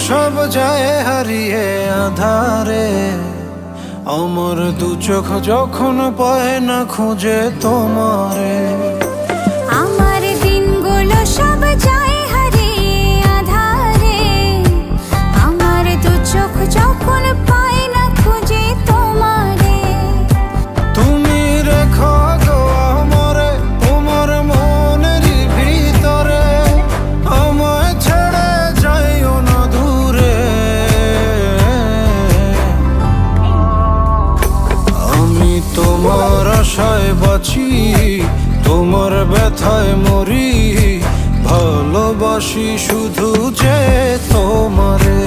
সব যায় হারিয়ে আধারে, আমার দু চোখ যখন পায় না খুঁজে তোমারে। আমার দিনগুলো সব যায় হারিয়ে আধারে, আমার দু চোখ যখন পায় না খুঁজে তোমারে। তুমি রেখো গো আমারে তোমার মনের ভিতরে, আমায় ছেড়ে যাইও না দূরে। আমি তোমার আশায় বাঁচি, তোমার ব্যথায় মরি, ভালোবাসি শুধু যে তোমারে।